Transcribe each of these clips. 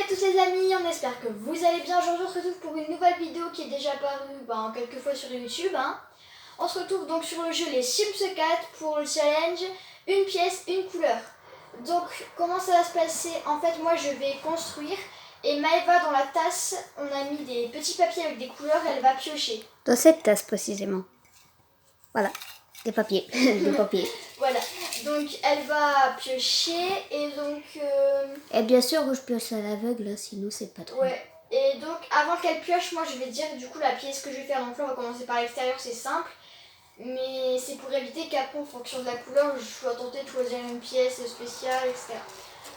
à tous les amis, on espère que vous allez bien. Aujourd'hui on se retrouve pour une nouvelle vidéo qui est déjà apparue quelques fois sur YouTube. On se retrouve donc sur le jeu Les Sims 4 pour le challenge une pièce, une couleur. Donc comment ça va se passer? En fait moi je vais construire et Maëva dans la tasse, on a mis des petits papiers avec des couleurs, elle va piocher. Dans cette tasse précisément. Voilà, des papiers. Des papiers. Voilà, donc elle va piocher et donc... Et bien sûr que je pioche à l'aveugle, sinon c'est pas trop. Ouais, et donc avant qu'elle pioche, moi je vais dire du coup la pièce que je vais faire. Donc là on va commencer par l'extérieur, c'est simple. Mais c'est pour éviter qu'après en fonction de la couleur, je sois tentée de choisir une pièce spéciale, etc.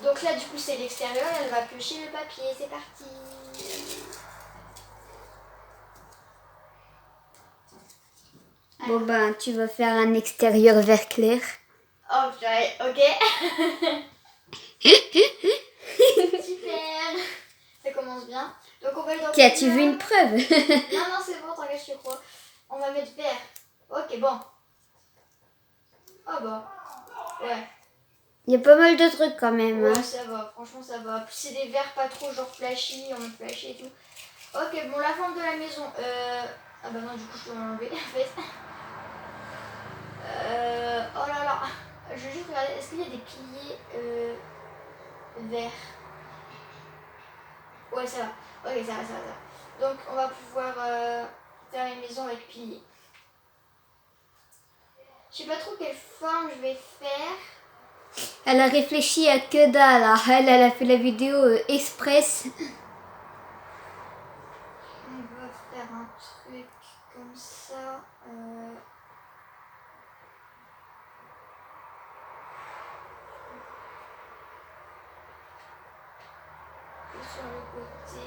Donc là du coup c'est l'extérieur, elle va piocher le papier, c'est parti. Bon ben, tu vas faire un extérieur vert clair. Oh purée, ok. Super. Ça commence bien. Donc on va aller dans As-tu vu une preuve? Non, non, c'est bon, t'inquiète, je te crois. On va mettre vert. Ok, bon. Oh bah. Ouais. Il y a pas mal de trucs quand même. Ouais, ça va, franchement ça va. Puis c'est des verres pas trop genre flashy, on met flashy et tout. Ok, bon, la forme de la maison. Ah bah non, du coup je dois l'enlever en fait. Oh là là. Je vais juste regarder, est-ce qu'il y a des piliers verts? Ouais, ça va. Ok, ça va, ça va, ça va. Donc on va pouvoir faire une maison avec piliers. Je sais pas trop quelle forme je vais faire. Elle a réfléchi à que dalle. Là. Elle a fait la vidéo express. On va faire un truc comme ça. Sur le côté.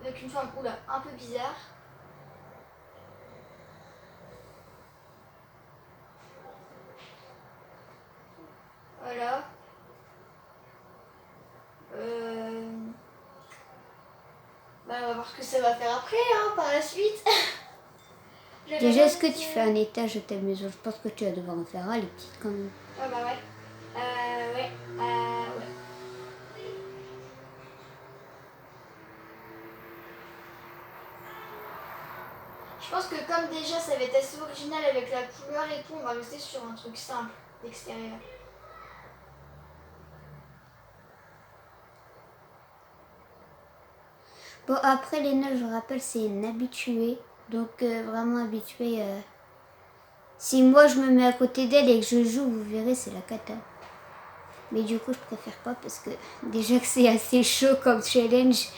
Avec une forme un peu bizarre. Voilà. Bah, on va voir ce que ça va faire après, par la suite. Déjà, est-ce que tu fais un étage de ta maison? Je pense que tu vas devoir en faire un, les petites quand même. Ah bah ouais. Ouais. Je pense que comme déjà ça va être assez original avec la couleur et tout, on va rester sur un truc simple d'extérieur. Bon, après, Léna, je rappelle, c'est une habituée. Donc, vraiment habituée. Si moi, je me mets à côté d'elle et que je joue, vous verrez, c'est la cata. Mais du coup, je préfère pas parce que déjà que c'est assez chaud comme challenge.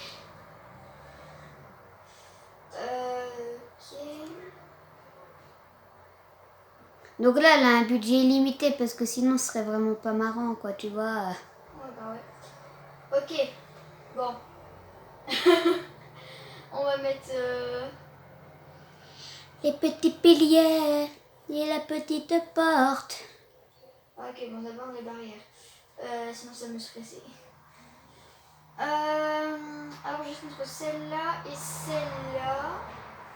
Ok. Donc là, elle a un budget illimité parce que sinon, ce serait vraiment pas marrant, quoi, tu vois. Ouais, bah ouais. Ok. Bon. On va mettre... Les petits piliers et la petite porte. Ok, bon, d'abord les barrières. Sinon, ça me stressait. Alors, juste entre celle-là et celle-là.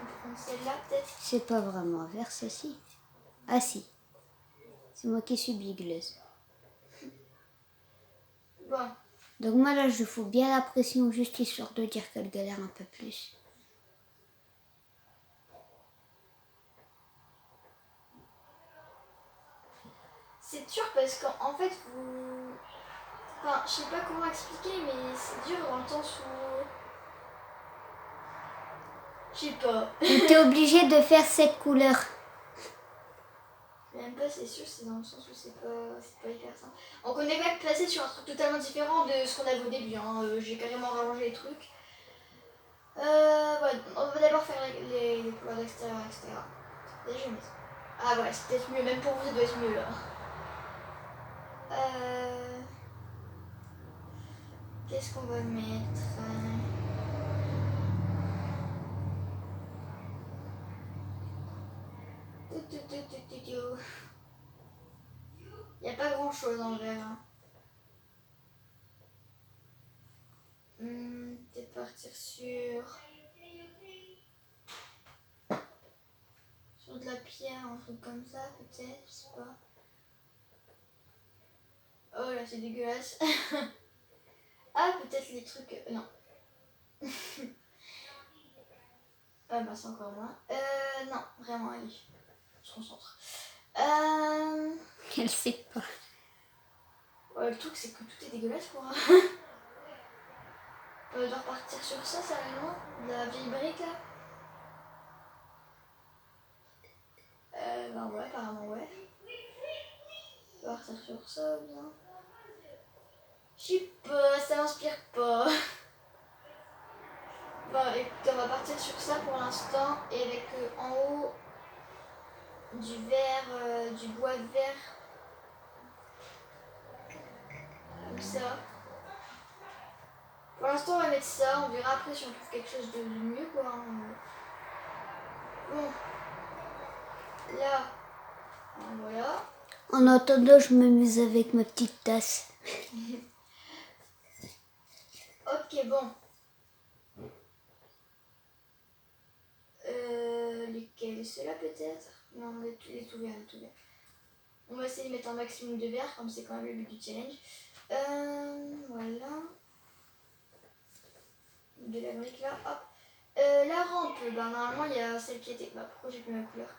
On va prendre celle-là, peut-être. C'est pas vraiment un verre, ceci. Ah si. C'est moi qui suis bigleuse. Bon. Donc moi là, je fous bien la pression juste histoire de dire qu'elle galère un peu plus. C'est dur parce qu'en fait, vous... Enfin, je sais pas comment expliquer, mais c'est dur dans le sens où... Je sais pas. T'es obligé de faire cette couleur. Même pas, c'est sûr, c'est dans le sens où c'est pas hyper simple. Donc on est même passé sur un truc totalement différent de ce qu'on avait au début. J'ai carrément rallongé les trucs. Ouais, on va d'abord faire les couleurs d'extérieur, etc. Déjà, je vais mettre... Ah ouais, c'est peut-être mieux, même pour vous, ça doit être mieux là. Qu'est-ce qu'on va mettre? Il n'y a pas grand chose en vrai. Peut-être partir sur... pierre, un truc comme ça peut-être, je sais pas. Oh là c'est dégueulasse. Ah peut-être les trucs... non. Ah bah c'est encore moins. Non, vraiment allez. On se concentre. Elle sait pas. Ouais, le truc c'est que tout est dégueulasse quoi. On doit repartir sur ça, ça va loin. La vieille brique là. Bah ouais, apparemment ouais. On va repartir sur ça bien. Je sais pas, ça m'inspire pas. Bon écoute, on va partir sur ça pour l'instant. Et avec en haut du verre, du bois vert. Comme ça. Pour l'instant on va mettre ça, on verra après si on trouve quelque chose de mieux quoi. Bon. Là. Voilà. En attendant, je m'amuse avec ma petite tasse. Ok, bon. Lesquels? Ceux-là peut-être? Non, les tout verts, les tout verts. On va essayer de mettre un maximum de verre, comme c'est quand même le but du challenge. Voilà. De la brique là, hop. La rampe, ben, normalement il y a celle qui était... Bah, pourquoi j'ai plus ma couleur?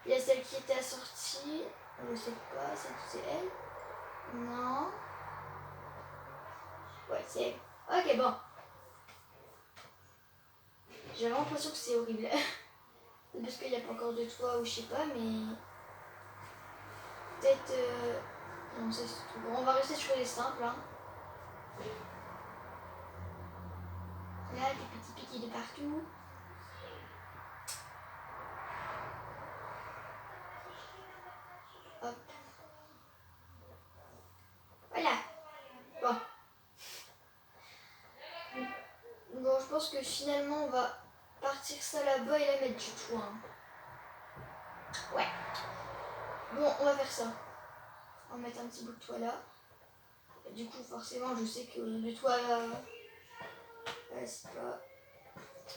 Il y a celle qui était assortie. Je sais pas, c'est elle? Non. Ouais, c'est elle. Ok, bon. J'ai vraiment l'impression que c'est horrible. C'est parce qu'il n'y a pas encore de toit ou je sais pas, mais... Peut-être... Non, c'est tout. Bon, on va rester sur les simples. Hein. Là, des petits piquets de partout. Hop. Voilà. Bon. Bon, je pense que finalement, on va partir ça là-bas et la mettre du toit. Hein. Ouais. Bon, on va faire ça. On va mettre un petit bout de toit là. Et du coup, forcément, je sais que le toit là... c'est pas...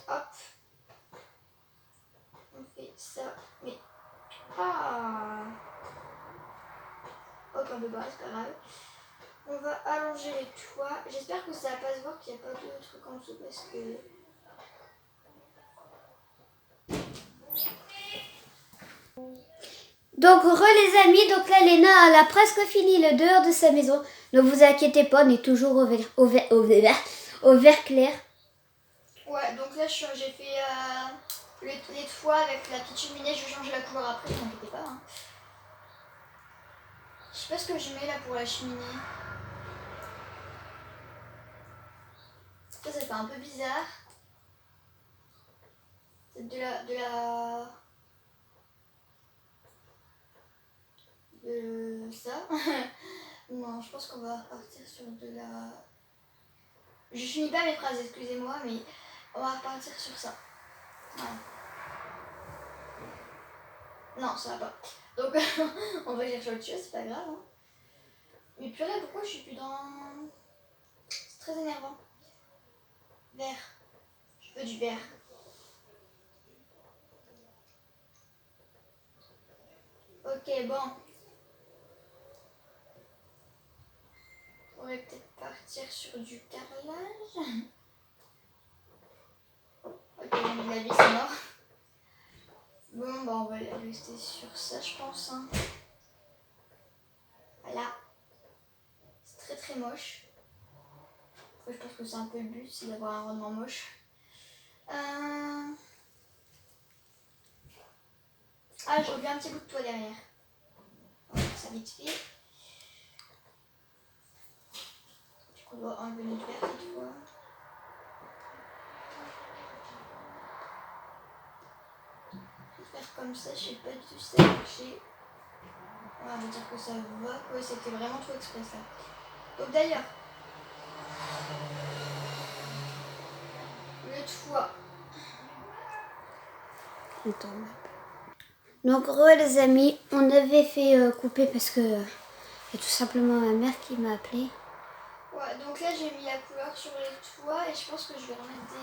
Hop. On fait ça. Mais... Ah. Hop, un peu bas, c'est pas grave. On va allonger les toits. J'espère que ça va pas se voir qu'il n'y a pas de trucs en dessous parce que... Donc, les amis, donc là, Léna, elle a presque fini le dehors de sa maison. Ne vous inquiétez pas, on est toujours au vert clair. Ouais, donc là, j'ai fait les toits avec la petite cheminée. Je vais changer la couleur après, ne t'inquiétez pas. Hein. Je sais pas ce que je mets là pour la cheminée. Ça fait un peu bizarre. C'est de ça. Non, je pense qu'on va repartir sur de la... Je finis pas mes phrases, excusez-moi, mais on va repartir sur ça. Voilà. Non, ça va pas. Donc, on va chercher autre chose, c'est pas grave. Hein. Mais purée, pourquoi je suis plus dans... C'est très énervant. Vert. Je veux du vert. Ok, bon. On va peut-être partir sur du carrelage. Ok, on a la vis, c'est mort. Bon, bah on va rester sur ça, je pense. Hein. Voilà. C'est très très moche. Après, je pense que c'est un peu le but, c'est d'avoir un rendement moche. Ah, j'ai oublié un petit bout de toit derrière. On va faire ça vite fait. Du coup, on doit enlever notre verre cette fois. Je vais faire comme ça, je sais pas du tout si ça va marcher. On va dire que ça va. Oui, c'était vraiment trop express là. Donc d'ailleurs, le toit. Donc, les amis, on avait fait couper parce que c'est tout simplement ma mère qui m'a appelé. Ouais, donc là j'ai mis la couleur sur les toits et je pense que je vais remettre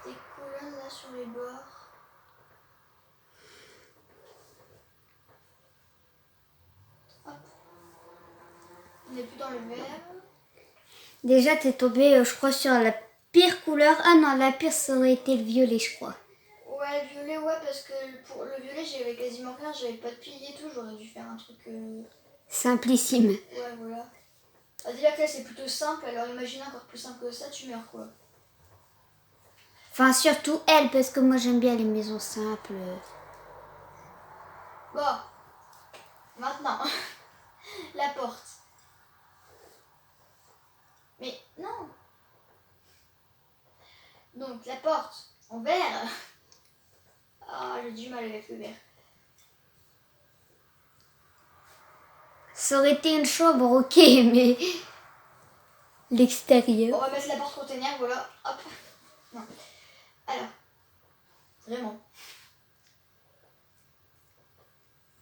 des colonnes là sur les bords. dans le vert. Déjà, t'es tombé, je crois, sur la pire couleur. Ah non, la pire, ça aurait été le violet, je crois. Ouais, le violet, ouais, parce que pour le violet, j'avais quasiment rien. J'avais pas de pilier et tout. J'aurais dû faire un truc... Simplissime. Ouais, voilà. Ah, déjà que là, c'est plutôt simple. Alors imagine encore plus simple que ça, tu meurs, quoi. Enfin, surtout elle, parce que moi, j'aime bien les maisons simples. Bon, maintenant, la porte. Mais non. Donc, la porte en vert. Ah, j'ai du mal avec le vert. Ça aurait été une chambre, ok, mais On l'extérieur. va mettre la porte container, voilà. Hop. Non. Alors, vraiment.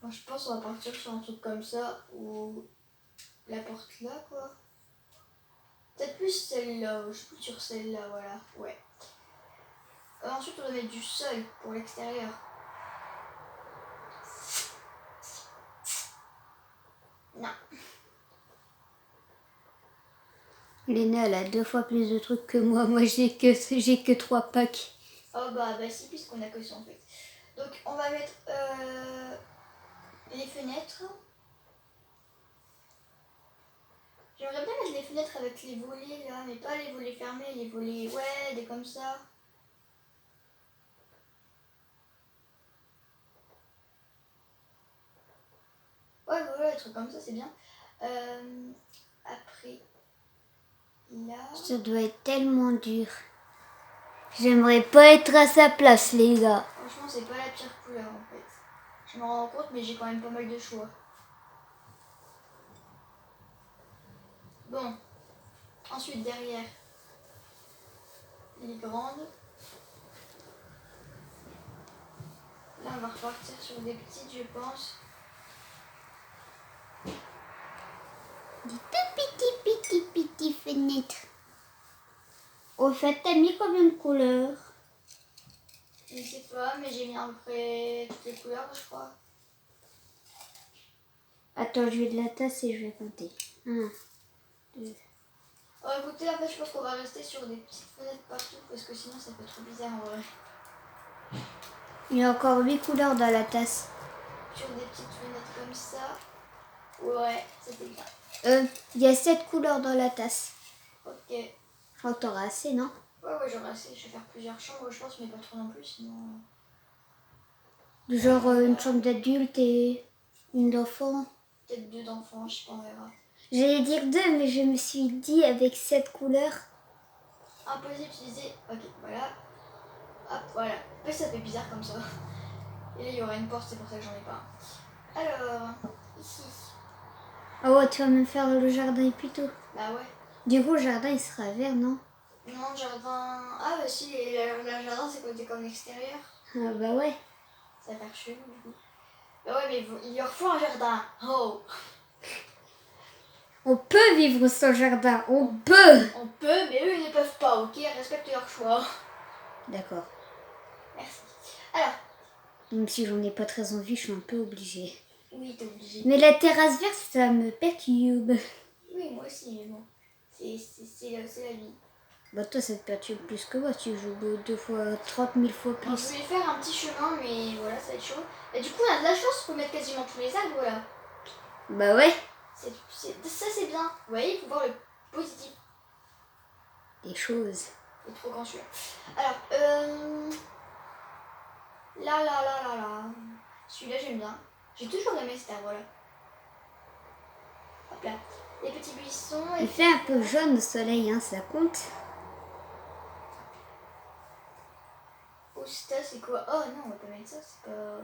Moi, je pense qu'on va partir sur un truc comme ça, ou la porte là, quoi. Peut-être plus celle-là, je suis plus sur celle-là, voilà. Ouais. Ensuite, on va mettre du seuil pour l'extérieur. Non. Léna, elle a 2 fois plus de trucs que moi. Moi, j'ai que 3 packs. Oh bah si, puisqu'on a que ça en fait. Donc, on va mettre les fenêtres. J'aimerais bien mettre les fenêtres avec les volets là, mais pas les volets fermés, les volets, ouais, des comme ça. Ouais, voilà, des trucs comme ça, c'est bien. Après, là... Ça doit être tellement dur. J'aimerais pas être à sa place, les gars. Franchement, c'est pas la pire couleur en fait. Je me rends compte, mais j'ai quand même pas mal de choix. Bon, ensuite derrière, les grandes. Là, on va repartir sur des petites, je pense. Des tout petits fenêtres. Au fait, t'as mis combien de couleurs? Je sais pas, mais j'ai mis à peu près toutes les couleurs, je crois. Attends, je vais de la tasse et je vais compter. 1, 2. Oh, écoutez, en fait, je pense qu'on va rester sur des petites fenêtres partout parce que sinon, ça fait trop bizarre en vrai. Il y a encore 8 couleurs dans la tasse. Sur des petites fenêtres comme ça. Ouais, c'était bien. Il y a 7 couleurs dans la tasse. Ok. Ouais, Je crois que t'auras assez, non? j'aurai assez. Je vais faire plusieurs chambres, je pense, mais pas trop non plus, sinon... Genre une chambre d'adulte et une d'enfant. Peut-être 2 d'enfants, je sais pas, on verra. J'allais dire 2, mais je me suis dit avec 7 couleurs. Impossible d'utiliser. Ok, voilà. Hop, voilà. Mais ça fait bizarre comme ça. Et là, il y aura une porte, c'est pour ça que j'en ai pas un. Alors, ici. Ah ouais, tu vas me faire le jardin plutôt. Bah ouais. Du coup, le jardin, il sera vert, non? Non, jardin... Ah bah si, le jardin, c'est côté comme l'extérieur. Ah bah ouais. Ça va faire chelou, du coup. Bah ouais, mais il leur faut un jardin. Oh. On peut vivre sans jardin, on peut. On peut, mais eux, ils ne peuvent pas, ok? Respecte leur choix. D'accord. Merci. Alors, Même si j'en ai pas très envie, je suis un peu obligée. oui, t'es obligé. Mais la terrasse verte, ça me perturbe. Oui, moi aussi, mais bon. C'est la vie. Bah toi, ça te perturbe plus que moi, tu joues 2 fois, 30 000 fois Bon, je plus. voulais faire un petit chemin, mais voilà, ça va être chaud. Et du coup, on a de la chance, on peut mettre quasiment tous les arbres, voilà. Bah ouais. Ça, c'est bien. Vous voyez, il faut voir le positif. Des choses. Il est trop grand celui-là. Alors, là. Celui-là, j'aime bien. J'ai toujours aimé cet arbre-là. Hop là. Les petits buissons. Il fait un peu jaune au soleil, hein, ça compte. Oh, ça, c'est quoi? Oh non, on va pas mettre ça, c'est pas...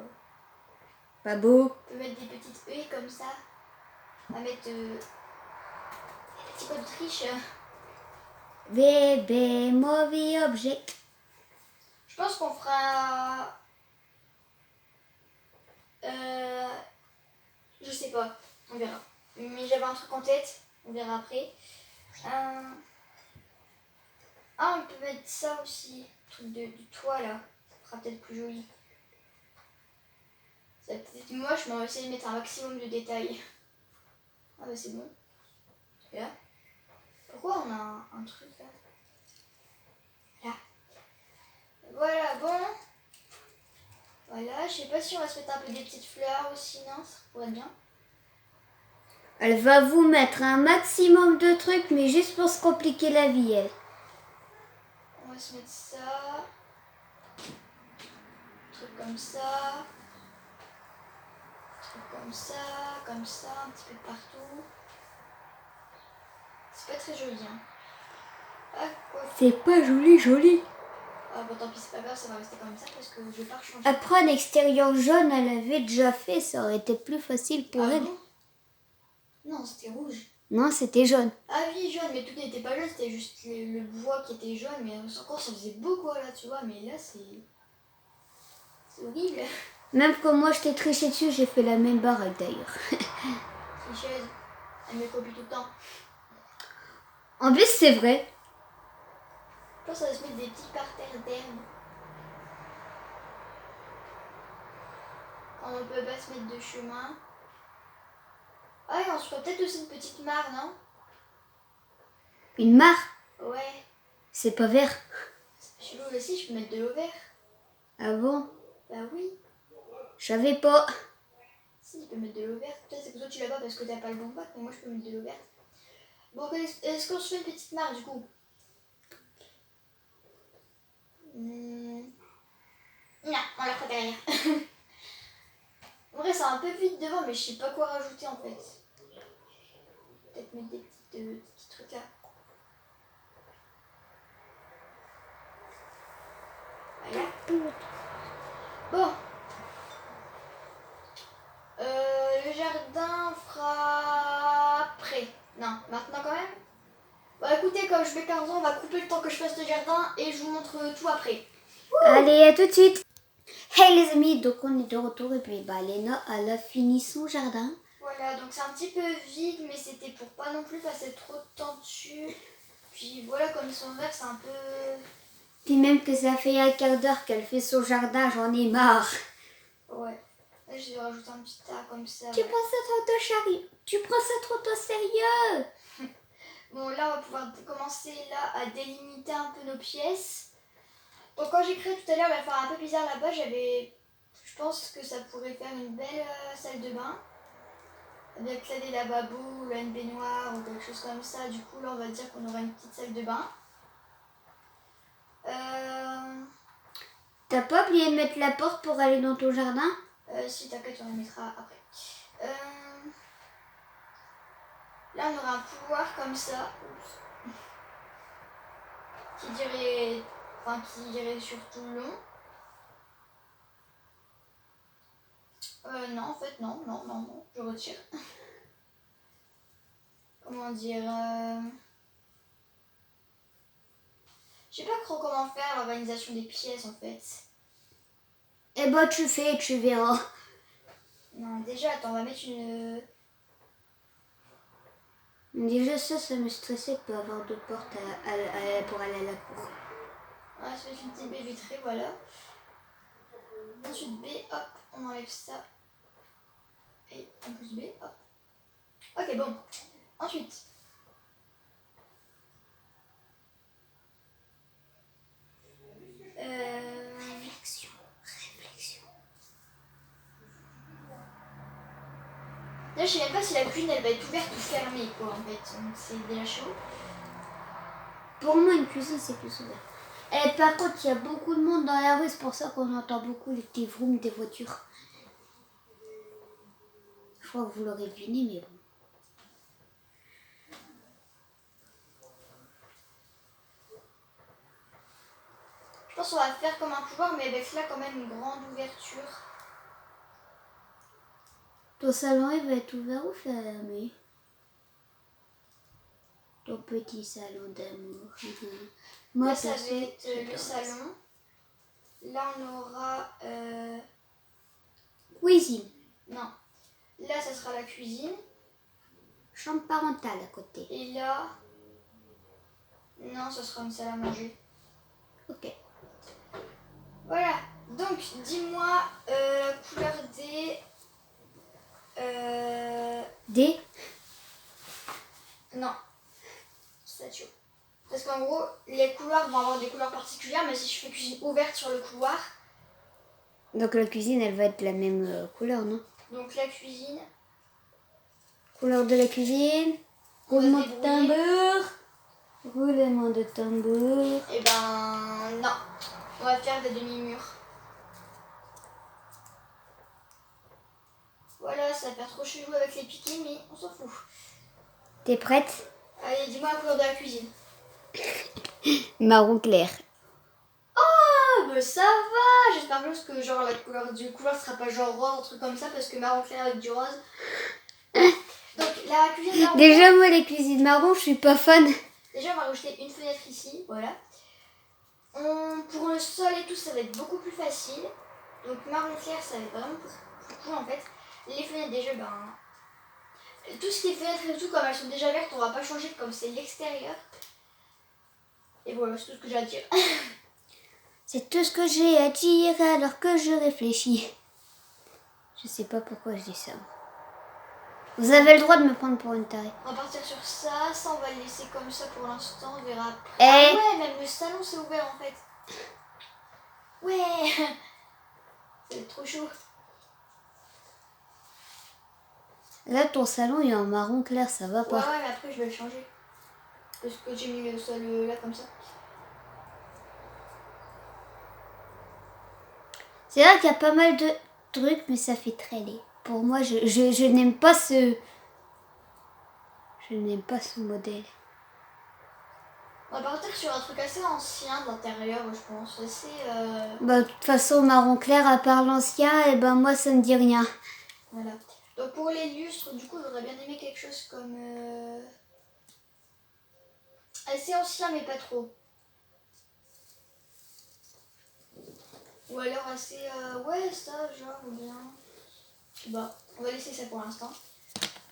Pas beau. On peut mettre des petites haies comme ça. On va mettre des petits pots de triche. Bébé, mauvais objet. Je pense qu'on fera... Je sais pas, on verra. Mais j'avais un truc en tête, on verra après. Ah, on peut mettre ça aussi, le truc du toit là. Ça sera peut-être plus joli. Ça va peut-être être moche, mais on va essayer de mettre un maximum de détails. Ah bah c'est bon. Et là, pourquoi on a un truc là? Là. Voilà, bon. Voilà, je sais pas si on va se mettre un peu des petites fleurs aussi, non? Ça pourrait être bien. Elle va vous mettre un maximum de trucs, mais juste pour se compliquer la vie, elle. On va se mettre ça. Truc comme ça. Truc comme ça, un petit peu partout. C'est pas très joli, hein. Ah, quoi. C'est pas joli, joli. Ah, bon, tant pis, c'est pas grave, ça va rester comme ça parce que je vais pas changer. Après, un extérieur jaune, elle avait déjà fait, ça aurait été plus facile pour elle. Bon? Non, c'était rouge. Non, c'était jaune. Ah oui, jaune, mais tout n'était pas jaune, c'était juste le bois qui était jaune, mais encore ça faisait beau quoi là, tu vois, mais là c'est horrible. Même que moi, je t'ai triché dessus, j'ai fait la même baraque d'ailleurs. Tricheuse, elle me copie tout le temps. En plus, c'est vrai. Je pense qu'on va se mettre des petits parterres d'herbe. On ne peut pas se mettre de chemin. Ah, et on se ferait peut-être aussi une petite mare, non? Une mare, Ouais. c'est pas vert. Chez l'eau aussi, je peux mettre de l'eau verte. Ah bon? Bah oui. Je savais pas. Si, je peux mettre de l'eau verte. Peut-être c'est que toi tu l'as pas parce que t'as pas le bon bac, mais moi je peux mettre de l'eau verte. Bon, est-ce qu'on se fait une petite mare du coup? Non, on la fera derrière. En vrai, c'est un peu vide devant, mais je sais pas quoi rajouter en fait. Peut-être mettre des petits trucs là. Voilà. Bon. Le jardin fera après. Non, maintenant quand même. Bon, écoutez, comme je vais 15 ans, on va couper le temps que je fasse le jardin et je vous montre tout après. Allez, à tout de suite. Hey les amis, donc on est de retour et puis bah Léna, elle a fini son jardin. Voilà, donc c'est un petit peu vide, mais c'était pour pas non plus passer trop de temps dessus. Puis voilà, comme ils sont verts, c'est un peu... Puis même que ça fait un quart d'heure qu'elle fait son jardin, j'en ai marre. Ouais. Là, je vais rajouter un petit tas comme ça. Tu prends ça trop au sérieux. Tu prends ça trop au sérieux. Bon, là, on va pouvoir commencer là à délimiter un peu nos pièces. Donc quand j'ai créé tout à l'heure la faire un peu bizarre là-bas, je pense que ça pourrait faire une belle salle de bain. Avec là des lavabos, là une baignoire ou quelque chose comme ça. Du coup là on va dire qu'on aura une petite salle de bain. T'as pas oublié de mettre la porte pour aller dans ton jardin? Si t'inquiète, on la mettra après. Là on aura un couloir comme ça. Oups. Qui irait sur tout le long. Non, en fait, non, je retire. Comment dire Je sais pas trop comment faire l'organisation des pièces en fait. Eh ben tu fais et tu verras. Non, déjà, attends, on va mettre une... Déjà ça me stressait de pas avoir de porte pour aller à la cour. On va se mettre une petite baie vitrée, voilà. Ensuite B, hop, on enlève ça. Et en plus B, hop. Ok, bon. Ensuite. Réflexion. Là, je sais même pas si la cuisine elle va être ouverte ou fermée, quoi, en fait. Donc, c'est déjà chaud. Pour moi, une cuisine, c'est plus ouvert. Et par contre, il y a beaucoup de monde dans la rue, c'est pour ça qu'on entend beaucoup les petits vroom des voitures. Je crois que vous l'aurez deviné, mais bon. Je pense qu'on va faire comme un couloir, mais avec là, quand même, une grande ouverture. Ton salon, il va être ouvert ou fermé? Ton petit salon d'amour. Moi, Là, ça va perso, être le j'adore salon. Là, on aura... cuisine. Non. Là, ça sera la cuisine. Chambre parentale à côté. Et là... Non, ça sera une salle à manger. Ok. Voilà. Donc, dis-moi la couleur des... D. Non. Statue. Parce qu'en gros, les couloirs vont avoir des couleurs particulières, mais si je fais cuisine ouverte sur le couloir, Donc la cuisine, elle va être la même couleur, non? donc la cuisine, Couleur de la cuisine. on va se Roulement de débrouiller. tambour. Roulement de tambour. Et ben non, on va faire des demi-murs. Voilà, ça va faire trop chelou avec les piquets, mais on s'en fout. T'es prête? Allez, dis-moi la couleur de la cuisine. Marron clair. Ah, bah ça va. J'espère juste que genre la couleur du couloir sera pas genre rose, un truc comme ça, parce que marron clair avec du rose. Donc la cuisine marron clair. Déjà, moi, les cuisines marron, je suis pas fan. Déjà, on va rajouter une fenêtre ici, voilà. Pour le sol et tout, ça va être beaucoup plus facile. Donc marron clair, ça va être vraiment pour tout en fait. Les fenêtres déjà, ben... Tout ce qui est fenêtres et tout, comme elles sont déjà vertes, on va pas changer comme c'est l'extérieur. Et voilà, c'est tout ce que j'ai à dire. C'est tout ce que j'ai à dire alors que je réfléchis. Je sais pas pourquoi je dis ça. Vous avez le droit de me prendre pour une tarée. On va partir sur ça, ça on va le laisser comme ça pour l'instant, on verra après. Eh. Ah ouais, même le salon c'est ouvert en fait. Ouais. Ça va être trop chaud. Là, ton salon, il est en marron clair, ça va Ouais, pas. ouais, mais après je vais le changer. Parce que j'ai mis le sol là comme ça. C'est vrai qu'il y a pas mal de trucs, mais ça fait très laid. Pour moi, je n'aime pas ce... Je n'aime pas ce modèle. On va partir sur un truc assez ancien d'intérieur, je pense. Assez... Bah, de toute façon, marron clair, à part l'ancien, et ben moi, ça me dit rien. Voilà. Donc pour les lustres, du coup, j'aurais bien aimé quelque chose comme... assez ancien, mais pas trop. Ou alors assez... ouais, ça, genre, ou bien... Je sais pas. On va laisser ça pour l'instant.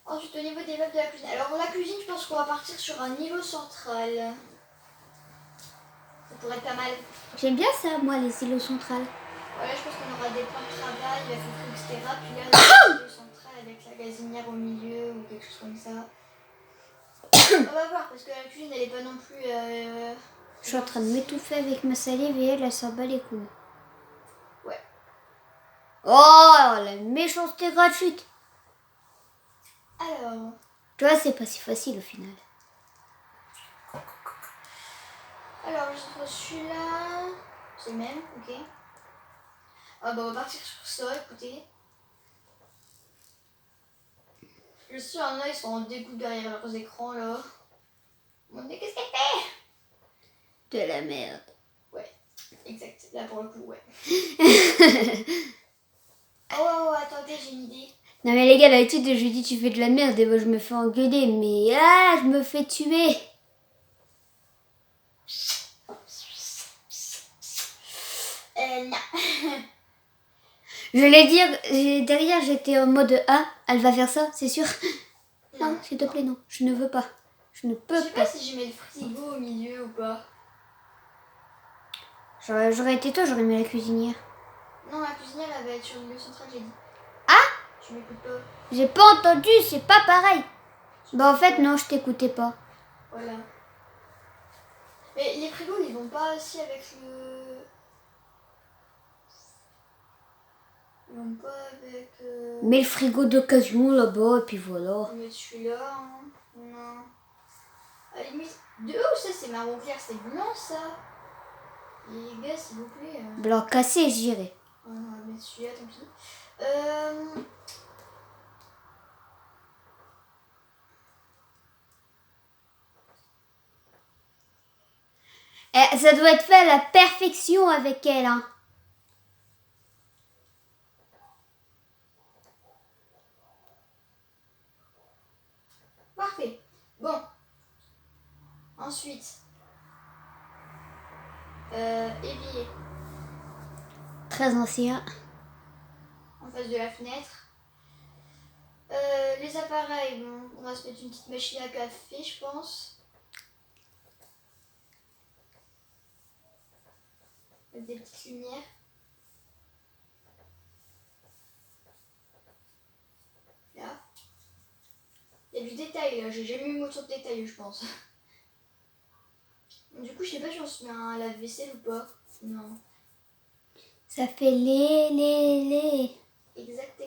Ensuite, au niveau des meubles de la cuisine. Alors, la cuisine, je pense qu'on va partir sur un niveau central. Ça pourrait être pas mal. J'aime bien ça, moi, les îlots centrales. Voilà, je pense qu'on aura des points de travail, la foutre, etc. Puis là, un niveau central avec la gazinière au milieu ou quelque chose comme ça. On va voir, parce que la cuisine, elle est pas non plus... Je suis en train de m'étouffer avec ma salive et elle s'en bat les couilles. Ouais. Oh, la méchanceté gratuite. Alors... Tu vois, c'est pas si facile au final. Alors, juste celui-là... C'est le même, ok. Ah bah, on va partir sur ça, écoutez. Je suis en là, ils sont en dégoût derrière leurs écrans, là. Mon Dieu, qu'est-ce qu'elle fait? De la merde. Ouais, exact. Là, pour le coup, ouais. Oh, attendez, j'ai une idée. Non mais les gars, d'habitude, je dis tu fais de la merde et moi je me fais engueuler, mais ah, je me fais tuer. Non. Je l'ai dit, derrière j'étais en mode ah, elle va faire ça, c'est sûr. Non, s'il te plaît, non, je ne veux pas. Je ne Je peux sais pas. pas si je mets le frigo au milieu ou pas. J'aurais été toi, j'aurais mis la cuisinière. Non, la cuisinière, elle va être sur le milieu central, j'ai dit. Ah, Tu m'écoutes pas. j'ai pas entendu, c'est pas pareil. Bah en fait, non, je t'écoutais pas. Voilà. Mais les frigos, ils vont pas aussi avec le... Ils vont pas avec... Mets le frigo d'occasion là-bas et puis voilà. On va mettre celui-là, hein. Non. À la limite... De où ça, c'est marron clair, c'est blanc, ça. Les gars, s'il vous plaît. Blanc cassé, je dirais. On va mettre celui-là, tant pis. Ça doit être fait à la perfection avec elle, hein. Parfait. Bon. Ensuite. Évier. Très ancien. En face de la fenêtre. Les appareils, bon, on va se mettre une petite machine à café, je pense. Avec des petites lumières. Là. Il y a y a du détail là, j'ai jamais eu autant de détails je pense. Du coup je sais pas si on se met un lave-vaisselle ou pas. Non. Ça fait les. Exact.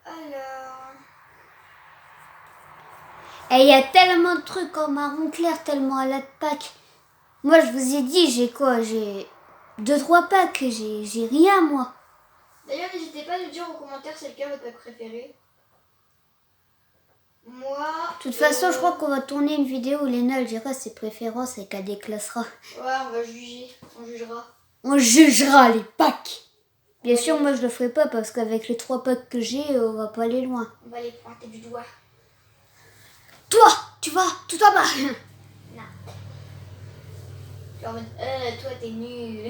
Alors... Et il y a tellement de trucs en marron clair, tellement à la Pâques. Moi, je vous ai dit, j'ai quoi? J'ai 2-3 packs, j'ai rien, moi. D'ailleurs, n'hésitez pas à nous dire en commentaire c'est lequel votre pack préféré. Moi... De toute façon, je crois qu'on va tourner une vidéo où Léna, elle dira ses préférences et qu'elle déclassera. Ouais, on va juger, on jugera. On jugera les packs. Bien sûr, moi, je le ferai pas parce qu'avec les 3 packs que j'ai, on va pas aller loin. On va les pointer du doigt. Toi, tu vas tout en bas. Non. Genre en mode, toi t'es nul.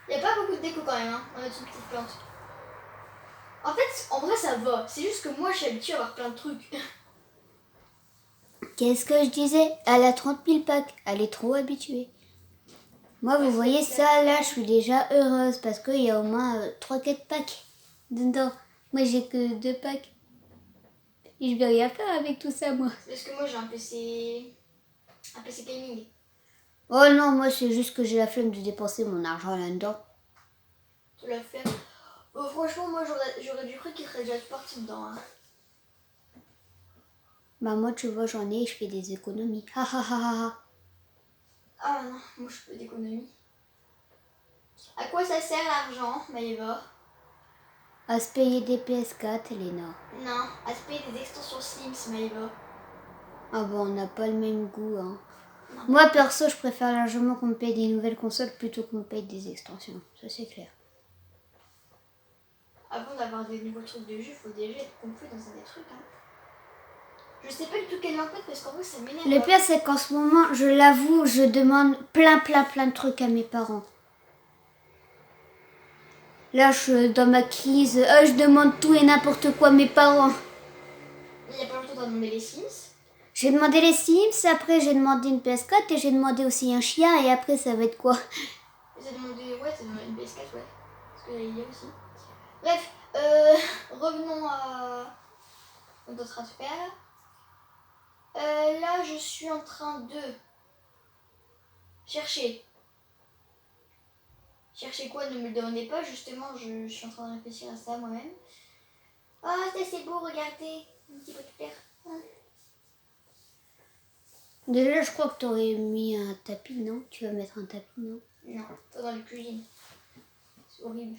Y a pas beaucoup de déco quand même, hein. On a une petite plante. En fait, en vrai ça va. C'est juste que moi je suis habituée à avoir plein de trucs. Qu'est-ce que je disais? Elle a 30 000 packs. Elle est trop habituée. Moi, vous voyez ça, là, je suis déjà heureuse parce qu'il y a au moins 3-4 packs dedans. Moi, j'ai que 2 packs. Et je vais rien faire avec tout ça, moi. Parce que moi j'ai un PC gaming. Oh non, moi, c'est juste que j'ai la flemme de dépenser mon argent là-dedans. Tu l'as fait. Franchement, moi j'aurais dû cru qu'il serait déjà parti dedans. Hein. Bah, moi, tu vois, j'en ai et je fais des économies. Ha ha ha ha. Ah non, moi je fais d'économie. À quoi ça sert l'argent, Maëva? À se payer des PS4, Elena. Non, à se payer des extensions Sims, Maëva. Ah bon, on n'a pas le même goût, hein. Non. Moi, perso, je préfère largement qu'on me paye des nouvelles consoles plutôt qu'on me paye des extensions. Ça, c'est clair. Avant d'avoir des nouveaux trucs de jeu, il faut déjà être confus dans des trucs. Hein. Je sais pas du tout quelle langue mettre parce qu'en vrai ça m'énerve. Le pire, c'est qu'en ce moment, je l'avoue, je demande plein de trucs à mes parents. Là, je suis dans ma crise. Je demande tout et n'importe quoi à mes parents. Il y a pas longtemps, t'as demandé les Sims. J'ai demandé les Sims, après j'ai demandé une PS4 et j'ai demandé aussi un chien et après ça va être quoi? T'as demandé une PS4, ouais. Parce qu'il y a aussi. Bref, revenons à notre transfert. Là, je suis en train de chercher. Chercher quoi? Ne me le demandez pas, justement, je suis en train de réfléchir à ça moi-même. Ah, c'est beau, regardez. Un petit peu de terre. Déjà, je crois que tu aurais mis un tapis, non? Tu vas mettre un tapis, non? Non, pas dans la cuisine. C'est horrible.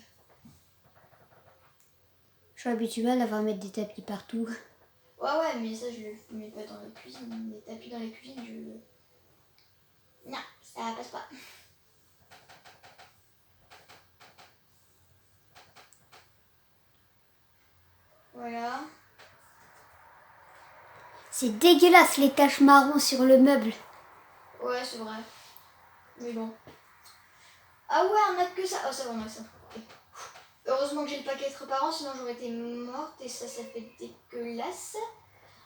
Je suis habituée à l'avoir mettre des tapis partout. Ouais, mais ça, je le mets pas dans la cuisine. Les tapis dans la cuisine, non, ça passe pas. Voilà. C'est dégueulasse les taches marron sur le meuble. Ouais, c'est vrai. Mais bon. Ah ouais, on a que ça. Oh, ça va, on a ça. Okay. Heureusement que j'ai le paquet par an, sinon j'aurais été morte et ça fait dégueulasse.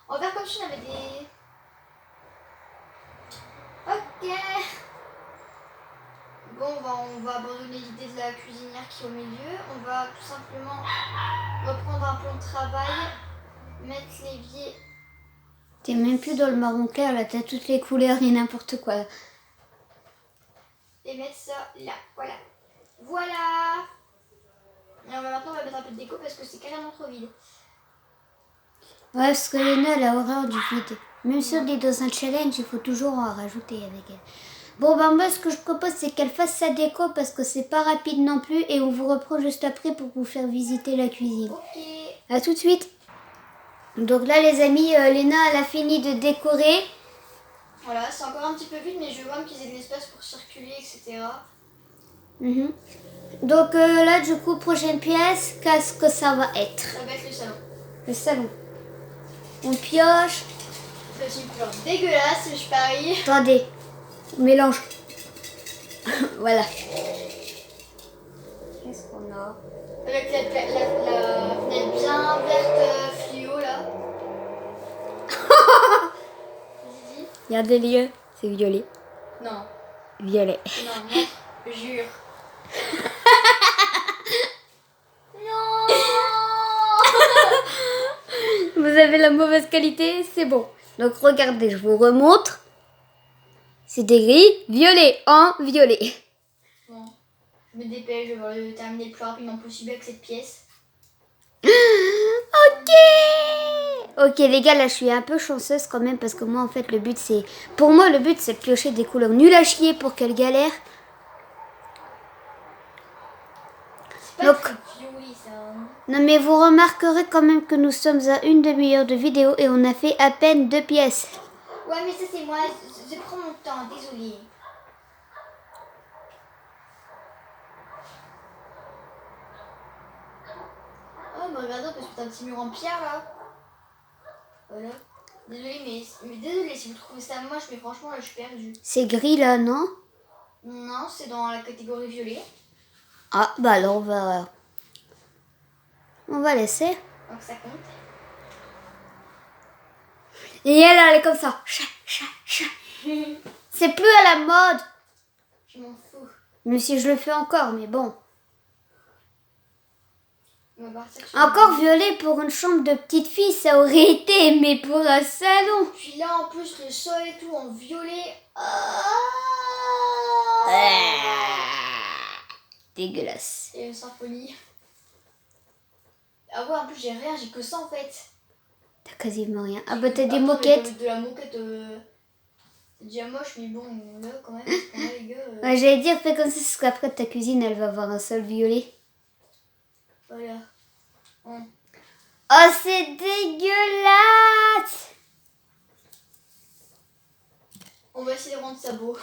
On va faire comme si on avait des... Ok. Bon, on va abandonner l'idée de la cuisinière qui est au milieu. On va tout simplement reprendre un plan de travail, mettre l'évier. T'es même plus dans le marron clair, là, t'as toutes les couleurs et n'importe quoi. Et mettre ça là, voilà. Voilà. Et maintenant, on va mettre un peu de déco parce que c'est carrément trop vide. Ouais, parce que Léna, elle a horreur du vide. Même si on est dans un challenge, il faut toujours en rajouter avec elle. Bon, ben moi, ce que je propose, c'est qu'elle fasse sa déco parce que c'est pas rapide non plus. Et on vous reprend juste après pour vous faire visiter la cuisine. Ok. À tout de suite. Donc là, les amis, Léna, elle a fini de décorer. Voilà, c'est encore un petit peu vide, mais je veux quand même qu'ils aient de l'espace pour circuler, etc. Donc là, du coup, prochaine pièce, qu'est-ce que ça va être? Ça va être le salon. Le salon. On pioche. C'est une couleur dégueulasse, je parie. Attendez, on mélange. Voilà. Qu'est-ce qu'on a? Avec la fenêtre bien verte fluo là. Vas-y. Regardez les yeux, c'est violet. Non. Violet. Non, montre, jure. Vous avez la mauvaise qualité, c'est bon. Donc regardez, je vous remontre. C'est des gris, violet, en violet. Bon, je me dépêche, je vais le terminer le plus rapidement possible avec cette pièce. Ok. Ok les gars, là je suis un peu chanceuse quand même parce que moi en fait le but c'est... Pour moi le but c'est de piocher des couleurs nulles à chier pour qu'elle galère. C'est pas Donc, très joli ça. Hein. non mais vous remarquerez quand même que nous sommes à une demi-heure de vidéo et on a fait à peine 2 pièces. Ouais, mais ça c'est moi, je prends mon temps, désolé. Oh, mais regardez, on peut se mettre un petit mur en pierre là. Voilà. Désolé, mais désolé si vous trouvez ça moche, mais franchement là je suis perdue. C'est gris là, non? Non, c'est dans la catégorie violet. Ah bah alors on va laisser. Donc ça compte. Et elle est comme ça. Chat, chat, chat. C'est plus à la mode. Je m'en fous. Même si je le fais encore, mais bon. On va partir sur Encore violet pour une chambre de petite fille, ça aurait été, mais pour un salon. Puis là en plus le sol et tout en violet. Ah Dégueulasse. et une symphonie. Ah ouais, en plus j'ai rien, j'ai que ça en fait. T'as quasiment rien. Ah bah t'as des Attends, mais moquettes. de la moquette, c'est déjà moche, mais bon, là quand même, parce qu'on a les gars. Ouais, j'allais dire, fais comme ça, parce qu'après ta cuisine, elle va avoir un sol violet. Voilà. Bon. Oh, c'est dégueulasse! On va essayer de rendre ça beau.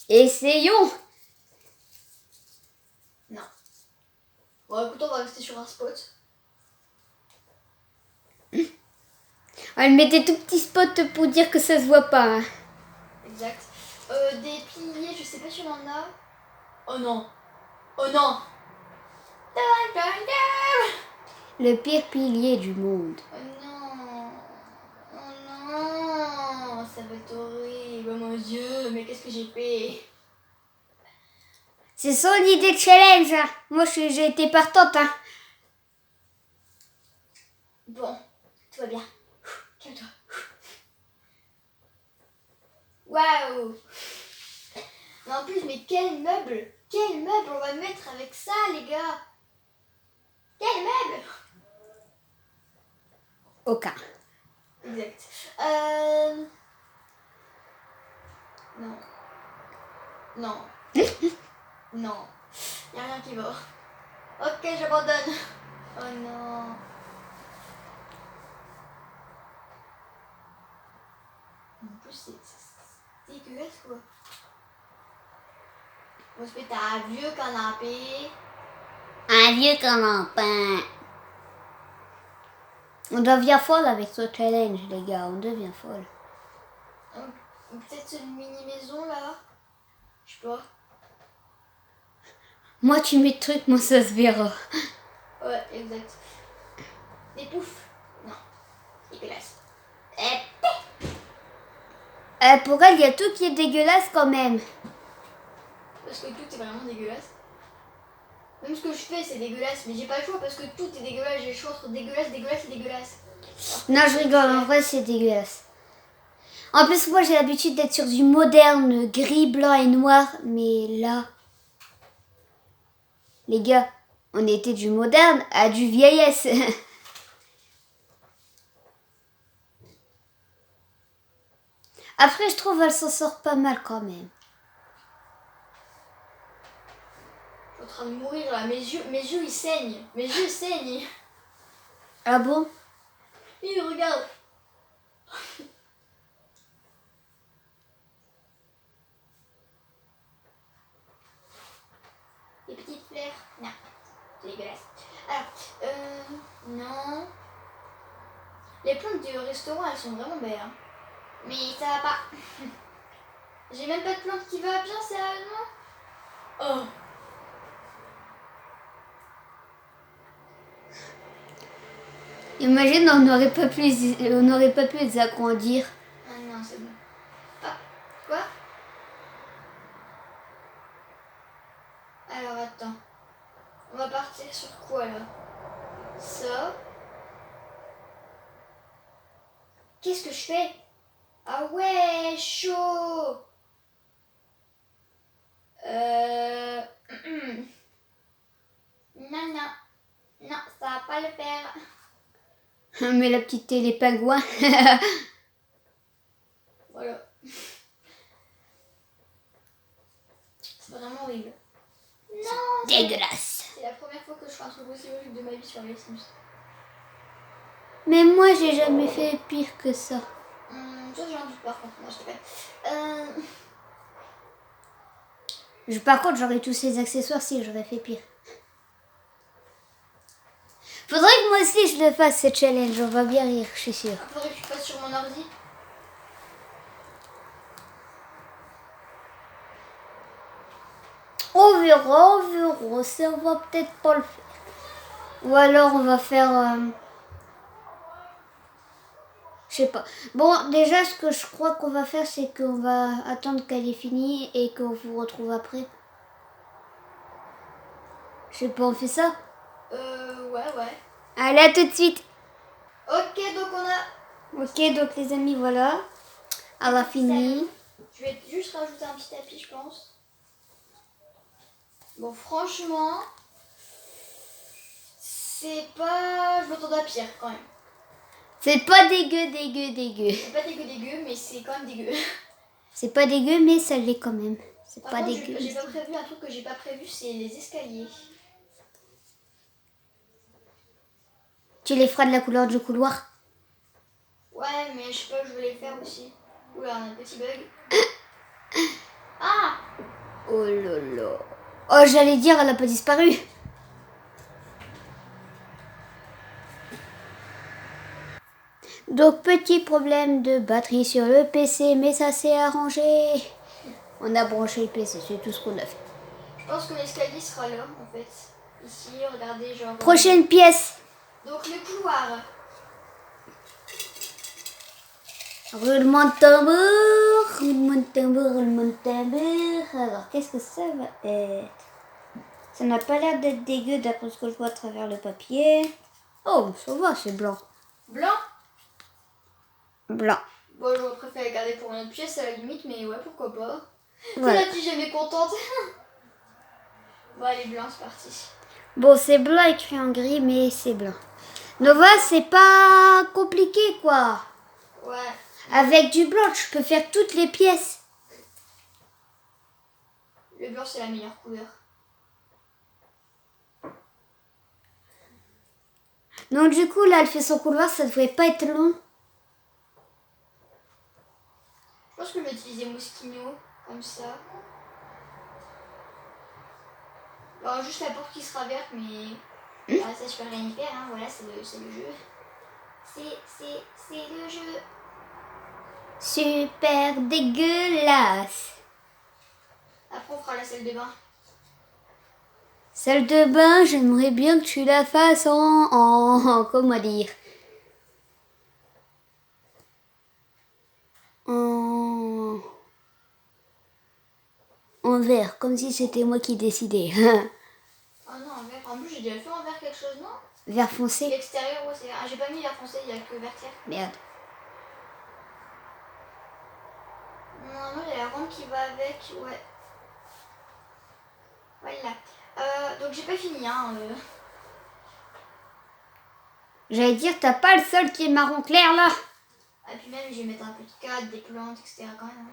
Essayons! Non. Bon, écoute, on va rester sur un spot. Elle mettait tout petit spot pour dire que ça se voit pas. Hein. Exact. Des piliers, je sais pas si on en a. Oh non. Oh non. Dun, dun, dun. Le pire pilier du monde. Oh non. Oh non. Ça va être horrible. Oh mon dieu, mais qu'est-ce que j'ai fait? C'est son idée de challenge. Hein. Moi, j'ai été partante. Hein. Bon, tout va bien. Calme-toi. Waouh. Mais en plus, mais quel meuble on va mettre avec ça, les gars? Quel meuble? Aucun. Exact. Non. Non. Non. Y a rien qui va. Ok, j'abandonne. Oh non. En plus, c'est dégueulasse, quoi. On se met à un vieux canapé. Un vieux canapé. On devient folle avec ce challenge, les gars. On devient folle. Peut-être une mini-maison, là. Je sais pas. Moi, tu mets de trucs, moi, ça se verra. Ouais, exact. Des poufs. Non. Dégueulasse. Pour elle, il y a tout qui est dégueulasse quand même. Parce que tout est vraiment dégueulasse. Même ce que je fais, c'est dégueulasse. Mais j'ai pas le choix parce que tout est dégueulasse. J'ai le choix entre dégueulasse, dégueulasse et dégueulasse. Non, je rigole. En vrai, c'est dégueulasse. En plus, moi, j'ai l'habitude d'être sur du moderne, gris, blanc et noir. Mais là... Les gars, on était du moderne à du vieillesse. Après, je trouve elle s'en sort pas mal quand même. Je suis en train de mourir là. Mes yeux ils saignent. Mes yeux saignent. Ah bon? Et regarde. Les petites fleurs. Non. C'est dégueulasse. Alors, non. Les plantes du restaurant, elles sont vraiment belles. Hein. Mais ça va pas. J'ai même pas de plante qui va bien, sérieusement. Oh. Imagine, on n'aurait pas pu les agrandir. Ah non, c'est bon. Ah, quoi? Alors, attends. On va partir sur quoi, là? Ça. Qu'est-ce que je fais? Ah ouais, chaud. Non, non. Non, ça va pas le faire. Mais la petite télé pingouin. Voilà. C'est vraiment horrible. Non, Dégueulasse. c'est la première fois que je fais un truc aussi horrible de ma vie sur les Sims. Mais moi, j'ai jamais fait pire que ça. Ça, j'en doute par contre. Non, je te fais. Par contre, j'aurais tous ces accessoires si j'aurais fait pire. Faudrait que moi aussi je le fasse, ce challenge. On va bien rire, je suis sûre. Faudrait que tu passes sur mon ordi. On verra. Ça, on va peut-être pas le faire. Ou alors on va faire... je sais pas. Bon, déjà, ce que je crois qu'on va faire, c'est qu'on va attendre qu'elle ait fini et qu'on vous retrouve après. Je sais pas, on fait ça? Ouais. Allez, à tout de suite. Ok, donc on a... Ok, donc les amis, voilà. Elle a fini. Je vais juste rajouter un petit tapis, je pense. Bon, franchement... C'est pas... Je m'attendais à pire, quand même. C'est pas dégueu. C'est pas dégueu, mais c'est quand même dégueu. C'est pas dégueu, mais ça l'est quand même. C'est Par pas contre, dégueu. j'ai pas prévu un truc que j'ai pas prévu, c'est les escaliers. Tu les feras de la couleur du couloir. Ouais, mais je sais pas, je voulais les faire aussi. Oula, on a un petit bug. Ah! Oh là là. Oh, j'allais dire, elle a pas disparu. Donc, petit problème de batterie sur le PC, mais ça s'est arrangé. On a branché le PC, c'est tout ce qu'on a fait. Je pense que l'escalier sera là, en fait. Ici, regardez, genre... Prochaine pièce. Donc, le couloir. Roulement de tambour, roulement de tambour. Alors, qu'est-ce que ça va être? Ça n'a pas l'air d'être dégueu d'après ce que je vois à travers le papier. Oh, ça va, c'est blanc. Blanc? Blanc. Bon, j'aurais préféré garder pour une autre pièce à la limite, mais ouais, pourquoi pas. Voilà. C'est la fille jamais contente. Bon, allez, blanc, c'est parti. Bon, c'est blanc écrit en gris, mais c'est blanc. Nova, c'est pas compliqué, quoi. Ouais. Avec du blanc, tu peux faire toutes les pièces. Le blanc, c'est la meilleure couleur. Donc, du coup, là, elle fait son couloir, ça devrait pas être long. Je pense que je vais utiliser Moschino, comme ça. Alors, juste la porte qui sera verte, mais... Ah, ça, je peux rien y faire, hein. Voilà, c'est le jeu. C'est le jeu. Super dégueulasse. Après, on fera la salle de bain. Salle de bain, j'aimerais bien que tu la fasses en comment dire, en vert, comme si c'était moi qui décidais. Ah non, en vert. En plus, j'ai déjà fait en vert quelque chose, non? Vert foncé. L'extérieur, ouais, c'est vert. Ah, j'ai pas mis vert foncé, il y a que vert clair. Merde. Non, il y a la rampe qui va avec, ouais. Voilà. Donc, j'ai pas fini, hein. J'allais dire, t'as pas le sol qui est marron clair là? Et puis même, je vais mettre un peu de cadre, des plantes, etc. quand même.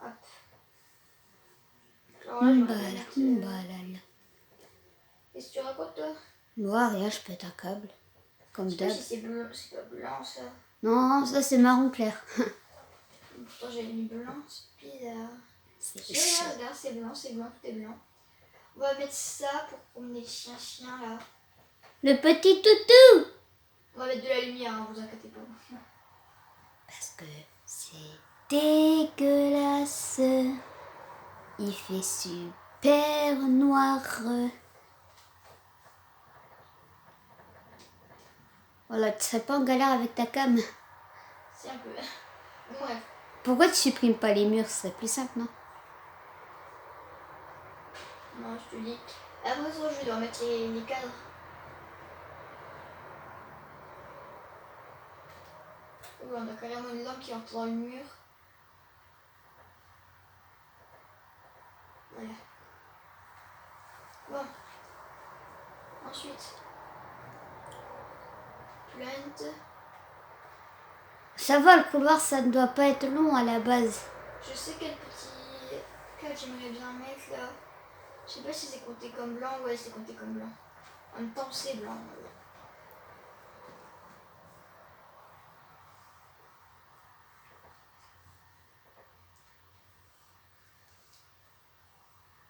Hop. Alors là, je vais mettre, qu'est-ce que tu racontes, toi? Moi, rien, je pète un câble. Comme Je sais d'hab. pas si c'est bleu, c'est pas blanc, ça. Non, ça c'est marron clair. Pourtant, j'ai mis blanc, c'est bizarre. C'est Regarde, c'est blanc, tout est blanc. On va mettre ça pour promener les chiens là. Le petit toutou. On va mettre de la lumière, hein, vous inquiétez pas. Parce que c'est dégueulasse. Il fait super noir. Voilà, tu serais pas en galère avec ta cam. C'est un peu... Bon, bref. Pourquoi tu supprimes pas les murs? Ce serait plus simple, non? Non, je te dis. Après ça, je dois mettre les cadres. Oui, on a carrément une lampe qui entre dans le mur. Voilà. Bon. Ensuite. Plant. Ça va, le couloir, ça ne doit pas être long à la base. Je sais quel petit cadre j'aimerais bien mettre là. Je sais pas si c'est compté comme blanc. Ouais, c'est compté comme blanc. En même temps, c'est blanc.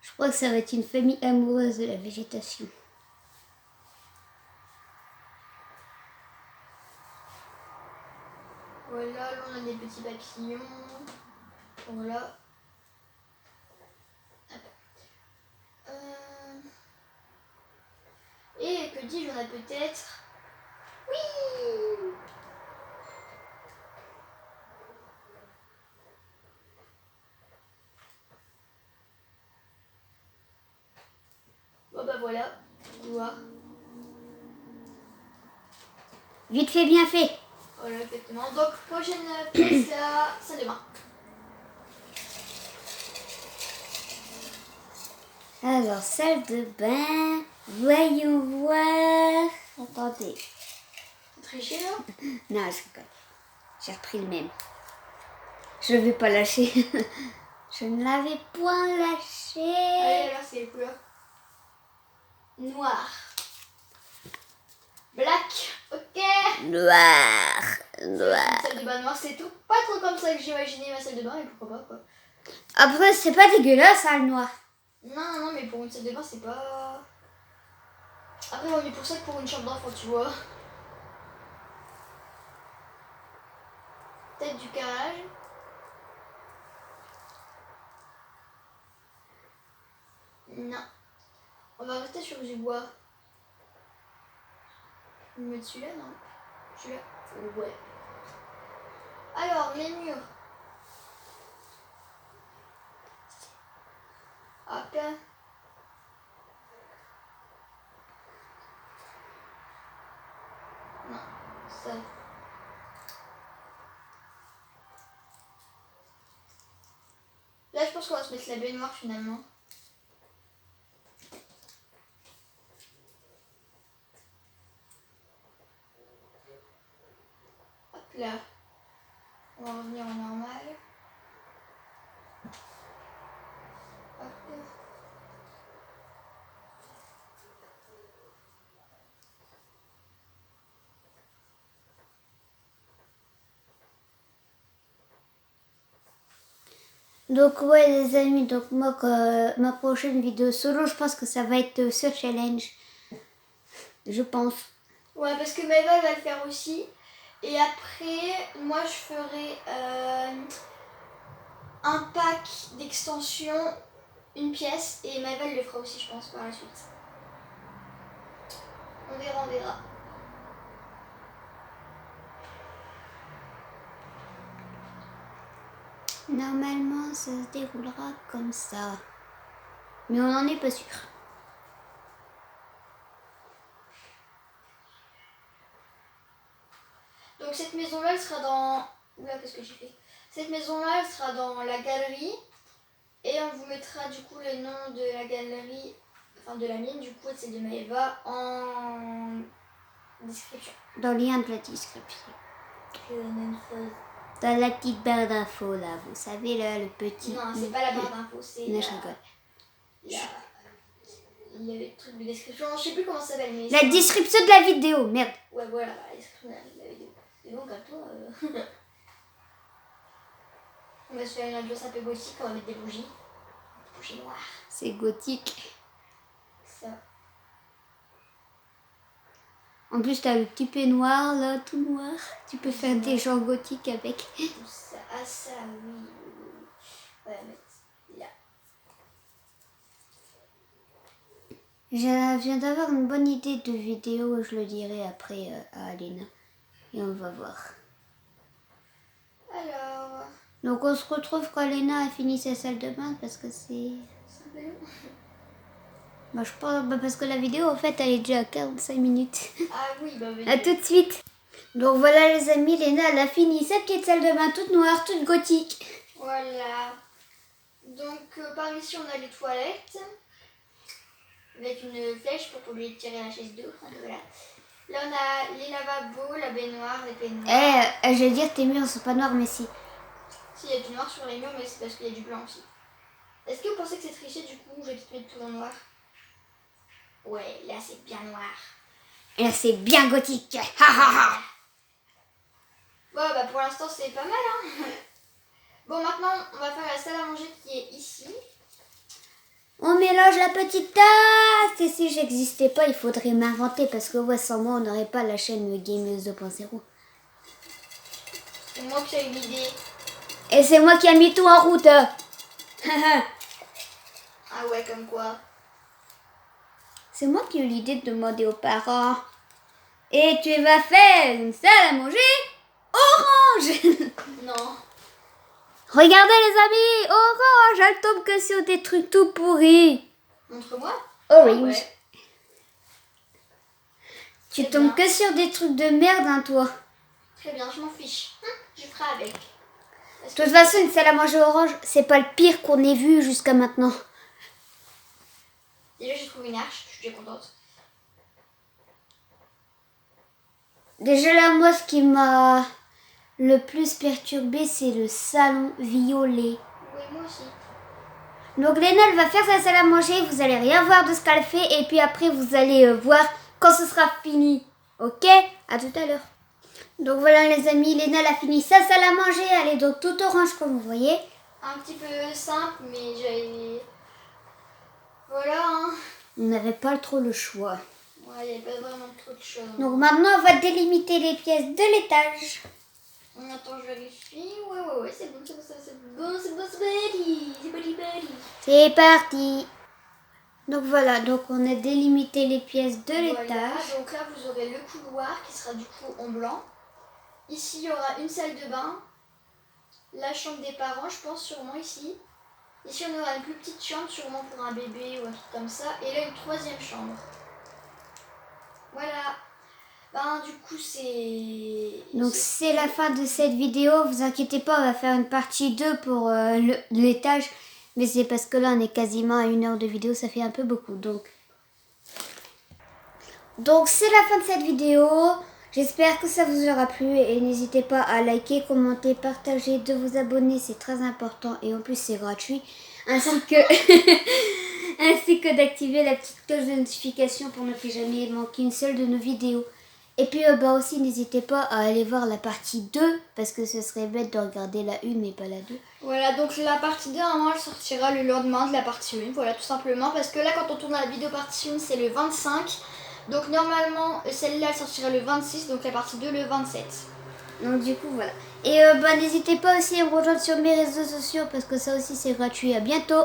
Je crois que ça va être une famille amoureuse de la végétation. Voilà, là on a des petits papillons. Voilà. Et que dis-je, on a peut-être... Oui. Bon bah voilà, couloir. Vite fait, bien fait. Voilà, exactement. Donc, prochaine pièce, la salle de bain. Alors, salle de bain. Voyons voir. Attendez. Tricher là. Non, je rigole. J'ai repris le même. Je ne vais pas lâcher. Je ne l'avais point lâché. Allez, alors c'est les couleurs. Noir. Black. Ok. Noir. Une Noir. salle de bain noire, c'est tout. Pas trop comme ça que j'imaginais ma salle de bain, mais pourquoi pas quoi. Après, c'est pas dégueulasse, hein, le noir. Non, non, mais pour une salle de bain, c'est pas... Après, on est pour ça que pour une chambre d'enfant, tu vois. Tête du carrelage. Non. On va rester sur du bois. On va mettre celui-là, non? Celui-là. Ouais. Alors, les murs. Hop là. Non, ça. Là, je pense qu'on va se mettre la baignoire finalement. Hop là. On va revenir au normal. Hop là. Donc ouais les amis, donc moi ma prochaine vidéo solo, je pense que ça va être ce challenge. Je pense. Ouais, parce que Maëva va le faire aussi. Et après, moi je ferai un pack d'extensions, une pièce. Et Maëva le fera aussi, je pense, par la suite. On verra, on verra. Normalement, ça se déroulera comme ça. Mais on n'en est pas sûr. Donc cette maison-là, elle sera dans... Oula, qu'est-ce que j'ai fait? Cette maison-là, elle sera dans la galerie. Et on vous mettra du coup le nom de la galerie, enfin de la mienne, du coup, c'est de Maëva, en description. Dans le lien de la description. Dans la petite barre d'infos là, vous savez là, le petit... Non, c'est pas la barre d'infos, c'est Non, je rigole. le truc de description, je sais plus comment ça s'appelle. Mais La description de la vidéo, merde. Ouais, voilà, la description de la vidéo. Et donc, à toi, on va se faire une ambiance un peu gothique, on va mettre des bougies. Des bougies noires. C'est gothique. Ça. En plus, t'as le petit peignoir là, tout noir. Tu peux faire des gens gothiques avec. Ça, ah, ça, oui. On va mettre là. Je viens d'avoir une bonne idée de vidéo, je le dirai après à Alena. Et on va voir. Alors. Donc on se retrouve quand Alena a fini sa salle de bain parce que c'est... C'est un peu long. Bah, je pense parce que la vidéo en fait elle est déjà à 45 minutes. Ah oui, bah oui. À tout de suite. Donc voilà les amis, Léna elle a fini sa petite salle de bain toute noire, toute gothique. Voilà. Donc par ici on a les toilettes. Avec une flèche pour lui tirer la chaise d'eau. Voilà. Là on a les lavabos, la baignoire, les peignoirs. Je vais dire tes murs sont pas noirs mais si. Si, il y a du noir sur les murs, mais c'est parce qu'il y a du blanc aussi. Est-ce que vous pensez que c'est triché du coup? Je vais te mettre tout en noir. Ouais, là c'est bien noir. Et là c'est bien gothique. Ha ha ha. Bon bah pour l'instant c'est pas mal hein. Bon maintenant on va faire la salle à manger qui est ici. On mélange la petite tasse. Et si j'existais pas, il faudrait m'inventer parce que ouais, sans moi, on n'aurait pas la chaîne Gameuse 2.0. C'est moi qui ai eu l'idée. Et c'est moi qui ai mis tout en route. Ah ouais, comme quoi. C'est moi qui ai eu l'idée de demander aux parents. Et tu vas faire une salle à manger orange. Non. Regardez les amis, orange, elle tombe que sur des trucs tout pourris. Montre-moi. Orange. Ouais. Tu Très tombes bien. que sur des trucs de merde, hein, toi. Très bien, je m'en fiche. Je ferai avec. De toute façon, une salle à manger orange, c'est pas le pire qu'on ait vu jusqu'à maintenant. Déjà, j'ai trouvé une arche, je suis déjà contente. Déjà là, moi, ce qui m'a le plus perturbé, c'est le salon violet. Oui, moi aussi. Donc Léna, elle va faire sa salle à manger, vous allez rien voir de ce qu'elle fait, et puis après, vous allez voir quand ce sera fini. Ok? À tout à l'heure. Donc voilà les amis, Léna, elle a fini sa salle à manger, elle est donc toute orange comme vous voyez. Un petit peu simple, mais j'avais... Voilà, hein. On n'avait pas trop le choix. Ouais, il n'y avait pas vraiment trop de choses. Donc maintenant, on va délimiter les pièces de l'étage. Attends, je vérifie. Ouais, c'est bon, c'est bon. C'est parti. C'est parti. Donc voilà, donc on a délimité les pièces de Voilà, l'étage. donc là, vous aurez le couloir qui sera du coup en blanc. Ici, il y aura une salle de bain. La chambre des parents, je pense, sûrement ici. Ici, on aura une plus petite chambre, sûrement pour un bébé ou un truc comme ça. Et là, une troisième chambre. Voilà. Ben, du coup, c'est... Donc c'est la fin de cette vidéo. Vous inquiétez pas, on va faire une partie 2 pour l'étage. Mais c'est parce que là, on est quasiment à 1 heure de vidéo. Ça fait un peu beaucoup. Donc c'est la fin de cette vidéo. J'espère que ça vous aura plu. Et n'hésitez pas à liker, commenter, partager, de vous abonner. C'est très important. Et en plus, c'est gratuit. Ainsi que... ainsi que d'activer la petite cloche de notification pour ne plus jamais manquer une seule de nos vidéos. Et puis aussi n'hésitez pas à aller voir la partie 2 parce que ce serait bête de regarder la 1 mais pas la 2. Voilà, donc la partie 2, normalement, elle sortira le lendemain de la partie 1. Voilà, tout simplement. Parce que là, quand on tourne la vidéo partie 1, c'est le 25. Donc normalement, celle-là, elle sortira le 26. Donc la partie 2, le 27. Donc du coup, voilà. Et n'hésitez pas aussi à me rejoindre sur mes réseaux sociaux parce que ça aussi c'est gratuit. À bientôt.